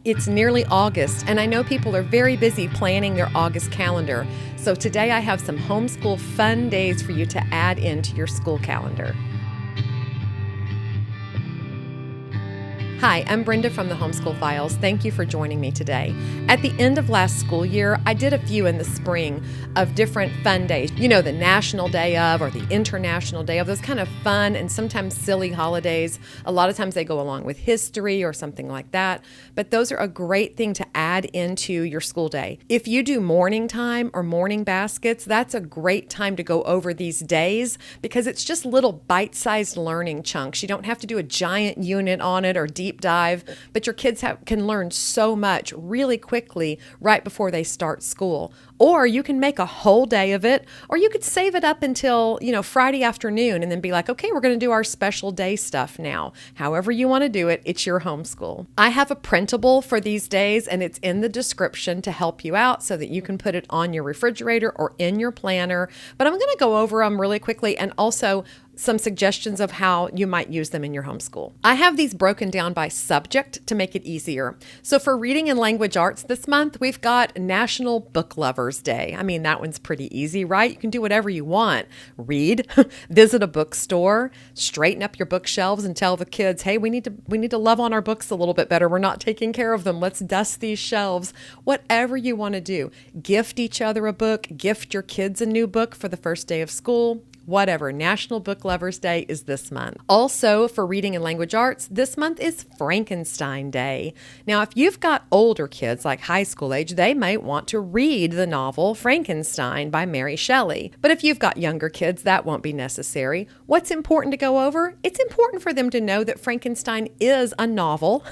It's nearly August, and I know people are very busy planning their August calendar. So today I have some homeschool fun days for you to add into your school calendar. Hi, I'm Brenda from the Homeschool Files. Thank you for joining me today. At the end of last school year, I did a few in the spring of different fun days. You know, the National Day of or the International Day of, those kind of fun and sometimes silly holidays. A lot of times they go along with history or something like that, but those are a great thing to add into your school day. If you do morning time or morning baskets, that's a great time to go over these days because it's just little bite-sized learning chunks. You don't have to do a giant unit on it or deep dive, but your kids can learn so much really quickly right before they start school. Or you can make a whole day of it, or you could save it up until, Friday afternoon and then be like, okay, we're going to do our special day stuff now. However you want to do it, it's your homeschool. I have a printable for these days, and it's in the description to help you out so that you can put it on your refrigerator or in your planner. But I'm going to go over them really quickly and also some suggestions of how you might use them in your homeschool. I have these broken down by subject to make it easier. So for reading and language arts this month, we've got National Book Lovers Day. I mean, that one's pretty easy, right? You can do whatever you want. Read, visit a bookstore, straighten up your bookshelves and tell the kids, hey, we need to love on our books a little bit better. We're not taking care of them. Let's dust these shelves. Whatever you want to do. Gift each other a book, gift your kids a new book for the first day of school. Whatever. National Book Lovers Day is this month. Also, for reading and language arts, this month is Frankenstein Day. Now, if you've got older kids, like high school age, they might want to read the novel Frankenstein by Mary Shelley. But if you've got younger kids, that won't be necessary. What's important to go over? It's important for them to know that Frankenstein is a novel,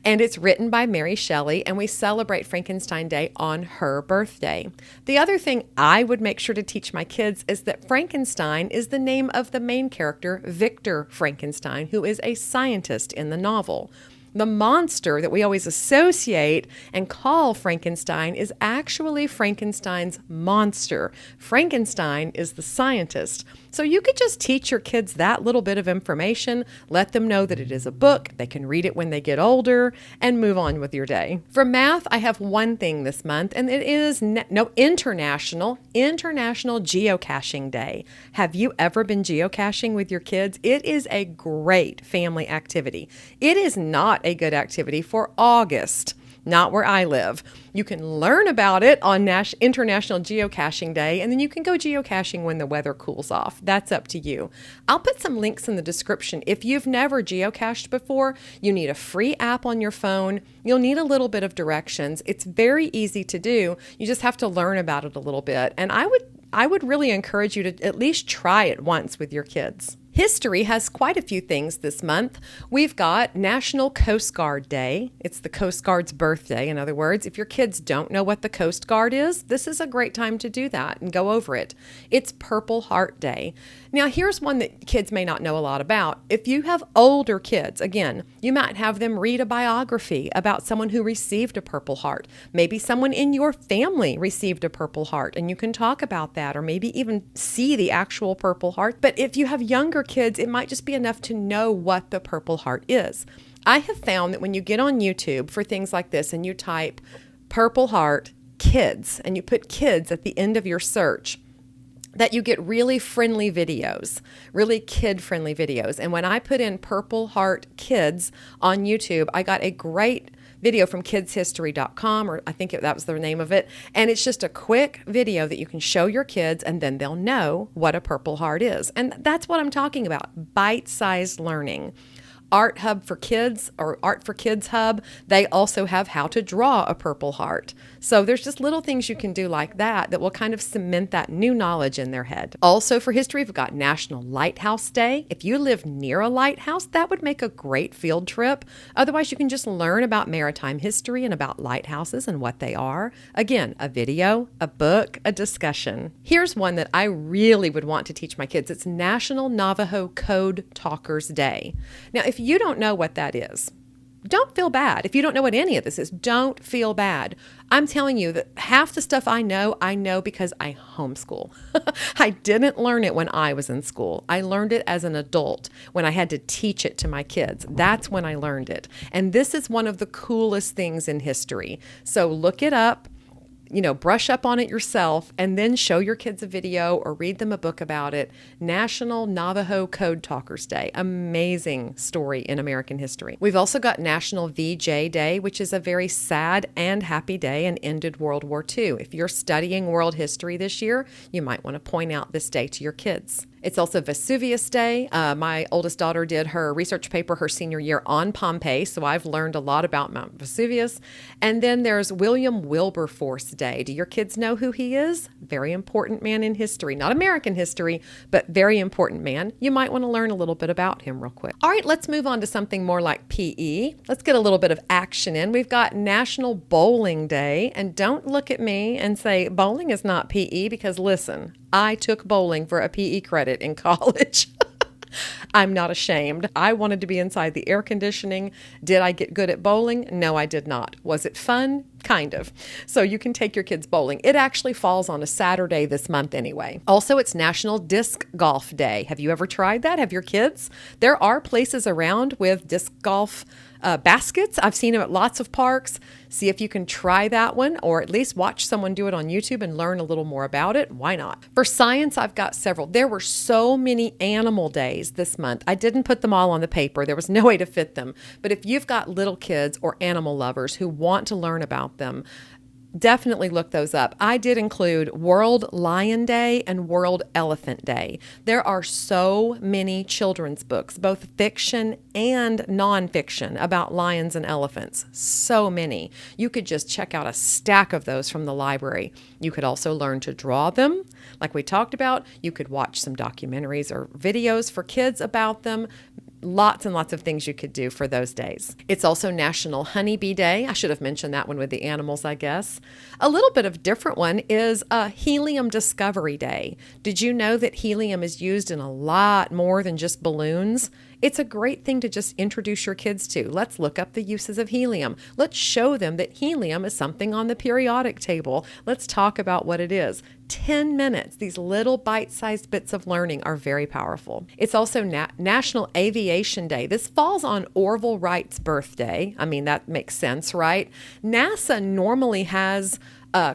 and it's written by Mary Shelley, and we celebrate Frankenstein Day on her birthday. The other thing I would make sure to teach my kids is that Frankenstein is the name of the main character, Victor Frankenstein, who is a scientist in the novel. The monster that we always associate and call Frankenstein is actually Frankenstein's monster. Frankenstein is the scientist. So you could just teach your kids that little bit of information, let them know that it is a book, they can read it when they get older, and move on with your day. For math, I have one thing this month, and it is International Geocaching Day. Have you ever been geocaching with your kids? It is a great family activity. It is not a good activity for August. Not where I live. You can learn about it on International Geocaching Day, and then you can go geocaching when the weather cools off. That's up to you. I'll put some links in the description. If you've never geocached before, you need a free app on your phone. You'll need a little bit of directions. It's very easy to do. You just have to learn about it a little bit. And I would really encourage you to at least try it once with your kids. History has quite a few things this month. We've got National Coast Guard Day. It's the Coast Guard's birthday. In other words, if your kids don't know what the Coast Guard is, this is a great time to do that and go over it. It's Purple Heart Day. Now, here's one that kids may not know a lot about. If you have older kids, again, you might have them read a biography about someone who received a Purple Heart. Maybe someone in your family received a Purple Heart, and you can talk about that, or maybe even see the actual Purple Heart. But if you have younger kids, it might just be enough to know what the Purple Heart is. I have found that when you get on YouTube for things like this and you type Purple Heart Kids and you put kids at the end of your search, that you get really friendly videos, really kid-friendly videos. And when I put in Purple Heart Kids on YouTube, I got a great video from kidshistory.com, or I think that was the name of it. And it's just a quick video that you can show your kids, and then they'll know what a Purple Heart is. And that's what I'm talking about, bite-sized learning. Art Hub for Kids, or Art for Kids Hub, they also have how to draw a Purple Heart. So there's just little things you can do like that that will kind of cement that new knowledge in their head. Also for history, we've got National Lighthouse Day. If you live near a lighthouse, that would make a great field trip. Otherwise, you can just learn about maritime history and about lighthouses and what they are. Again, a video, a book, a discussion. Here's one that I really would want to teach my kids. It's National Navajo Code Talkers Day. Now, if you don't know what that is, don't feel bad. If you don't know what any of this is, don't feel bad. I'm telling you that half the stuff I know because I homeschool. I didn't learn it when I was in school. I learned it as an adult when I had to teach it to my kids. That's when I learned it. And this is one of the coolest things in history. So look it up. Brush up on it yourself, and then show your kids a video or read them a book about it. National Navajo Code Talkers Day. Amazing story in American history. We've also got National VJ Day, which is a very sad and happy day and ended World War II. If you're studying world history this year, you might want to point out this day to your kids. It's also Vesuvius Day. My oldest daughter did her research paper her senior year on Pompeii, so I've learned a lot about Mount Vesuvius. And then there's William Wilberforce Day. Do your kids know who he is? Very important man in history. Not American history, but very important man. You might want to learn a little bit about him real quick. All right, let's move on to something more like PE. Let's get a little bit of action in. We've got National Bowling Day. And don't look at me and say bowling is not PE, because listen, I took bowling for a PE credit in college. I'm not ashamed. I wanted to be inside the air conditioning. Did I get good at bowling? No, I did not. Was it fun? Kind of. So you can take your kids bowling. It actually falls on a Saturday this month anyway. Also, it's National Disc Golf Day. Have you ever tried that? Have your kids? There are places around with disc golf baskets. I've seen them at lots of parks. See if you can try that one, or at least watch someone do it on YouTube and learn a little more about it. Why not? For science, I've got several. There were so many animal days this month. I didn't put them all on the paper. There was no way to fit them. But if you've got little kids or animal lovers who want to learn about them, definitely look those up. I did include World Lion Day and World Elephant Day. There are so many children's books, both fiction and nonfiction, about lions and elephants. So many. You could just check out a stack of those from the library. You could also learn to draw them, like we talked about. You could watch some documentaries or videos for kids about them. Lots and lots of things you could do for those days. It's also National Honeybee Day. I should have mentioned that one with the animals, I guess. A little bit of different one is Helium Discovery Day. Did you know that helium is used in a lot more than just balloons? It's a great thing to just introduce your kids to. Let's look up the uses of helium. Let's show them that helium is something on the periodic table. Let's talk about what it is. 10 minutes. These little bite-sized bits of learning are very powerful. It's also National Aviation Day. This falls on Orville Wright's birthday. I mean, that makes sense, right? NASA normally has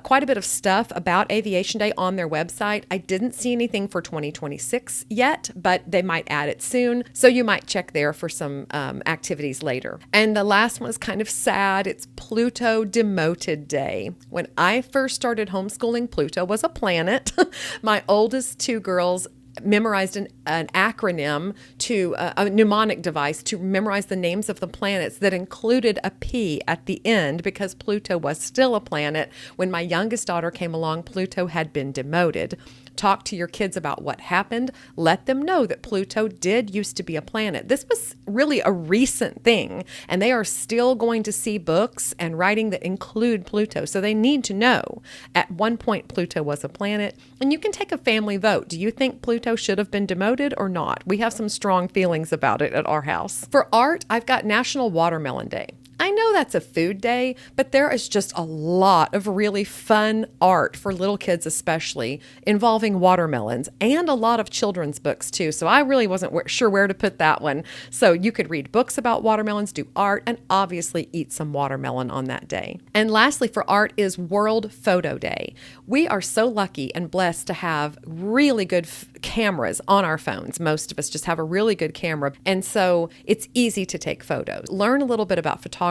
quite a bit of stuff about Aviation Day on their website. I didn't see anything for 2026 yet, but they might add it soon. So you might check there for some activities later. And the last one is kind of sad. It's Pluto Demoted Day. When I first started homeschooling, Pluto was a planet. My oldest two girls memorized an acronym to a mnemonic device to memorize the names of the planets that included a P at the end, because Pluto was still a planet. When my youngest daughter came along, Pluto had been demoted. Talk to your kids about what happened. Let them know that Pluto did used to be a planet. This was really a recent thing, and they are still going to see books and writing that include Pluto. So they need to know at one point Pluto was a planet. And you can take a family vote. Do you think Pluto should have been demoted or not? We have some strong feelings about it at our house. For art, I've got National Watermelon Day. I know that's a food day, but there is just a lot of really fun art for little kids especially, involving watermelons, and a lot of children's books too. So I really wasn't sure where to put that one. So you could read books about watermelons, do art, and obviously eat some watermelon on that day. And lastly for art is World Photo Day. We are so lucky and blessed to have really good cameras on our phones. Most of us just have a really good camera, and so it's easy to take photos. Learn a little bit about photography.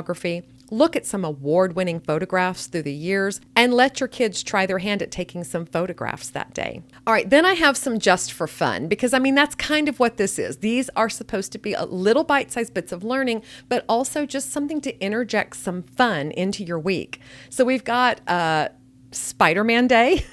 Look at some award-winning photographs through the years, and let your kids try their hand at taking some photographs that day. All right, then I have some just for fun, because I mean, that's kind of what this is. These are supposed to be a little bite-sized bits of learning, but also just something to interject some fun into your week. So we've got Spider-Man Day.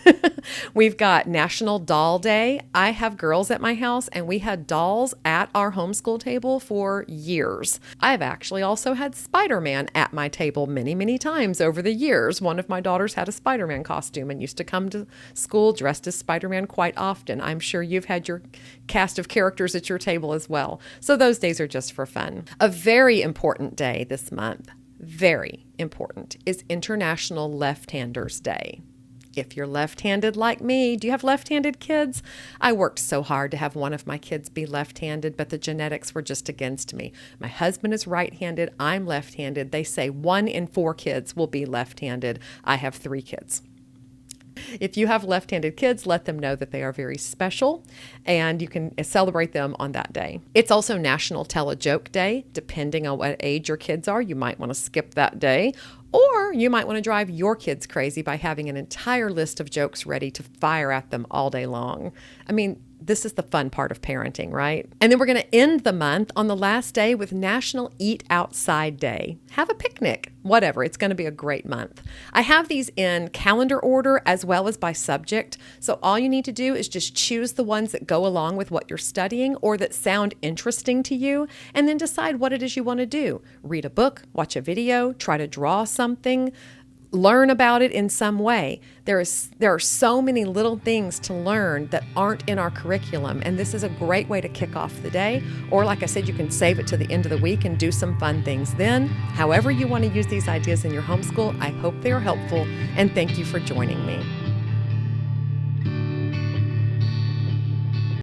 We've got National Doll Day. I have girls at my house, and we had dolls at our homeschool table for years. I've actually also had Spider-Man at my table many, many times over the years. One of my daughters had a Spider-Man costume and used to come to school dressed as Spider-Man quite often. I'm sure you've had your cast of characters at your table as well. So those days are just for fun. A very important day this month, very important, is International Left-Handers Day. If you're left-handed like me, do you have left-handed kids? I worked so hard to have one of my kids be left-handed, but the genetics were just against me. My husband is right-handed. I'm left-handed. They say 1 in 4 kids will be left-handed. I have 3 kids. If you have left-handed kids, let them know that they are very special, and you can celebrate them on that day. It's also National Tell a Joke Day. Depending on what age your kids are, you might want to skip that day, or you might want to drive your kids crazy by having an entire list of jokes ready to fire at them all day long. I mean, this is the fun part of parenting, right? And then we're going to end the month on the last day with National Eat Outside Day. Have a picnic, whatever. It's going to be a great month. I have these in calendar order as well as by subject. So all you need to do is just choose the ones that go along with what you're studying or that sound interesting to you, and then decide what it is you want to do. Read a book, watch a video, try to draw something, learn about it in some way. There are so many little things to learn that aren't in our curriculum, and this is a great way to kick off the day. Or like I said, you can save it to the end of the week and do some fun things then. However you want to use these ideas in your homeschool, I hope they are helpful, and thank you for joining me.